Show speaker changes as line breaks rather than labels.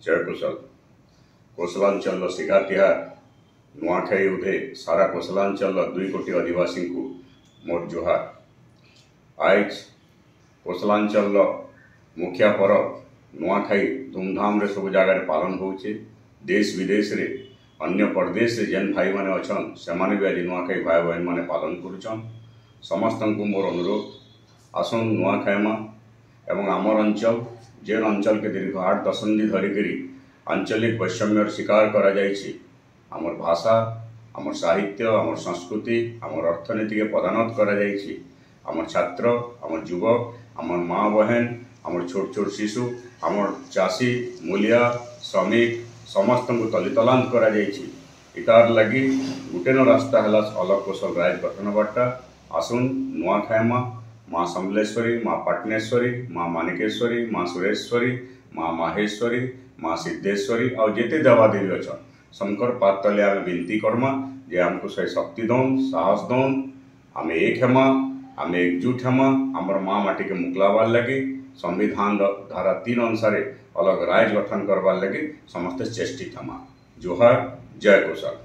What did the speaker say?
जय कुशल कोसलांचल शिगा तिहार नुआखाई उधे सारा कोसलांचल 2 कोटी आदिवासी को मोर जुहार। आज कोसलांचल मुखिया पर्व नुआखाई धूमधाम रे सब जगह पालन होचे। देश विदेश रे अन्य प्रदेश रे जेन भाई माने अछन से माने भी आज नुआखाई भाई बहन माने पालन करुछन। समस्त को मोर अनुरोध आसन नुआखाईमा एवं आमर अंचल जेन अंचल के दीर्घ 8 दशंधि धरिकी आंचलिक वैषम्यर शिकार करा जायछि। आमर भाषा आमर साहित्य आमर संस्कृति आमर अर्थनीति के पदानत करा जायछि। आमर छात्र आमर युवक आमर माँ बहन आमर छोट छोट शिशु आमर चाषी मूलिया श्रमिक समस्त को तलितलांत करा जायछि। इतार लगी गुटे न रास्ता है अलग कौशल राज गठन बार्ता। आसुन नुआखाईमा माँ समलेश्वरी माँ पटनेश्वरी माँ मानिकेश्वरी माँ सुरेश्वरी माँ माहेश्वरी माँ सिद्धेश्वरी और जेते देवादेवी अच्छा शंकर पातले आम विनती करमा जे आमको से शक्ति दौन साहस दौन आम एक हेमा आम एकजुट हेमा आमर माँ माटी के मुकलाबार लगे संविधान धारा 3 अनुसार अलग राज गठन करवार लगे समस्त चेष्टित हेमा। जोहार जय कुशल।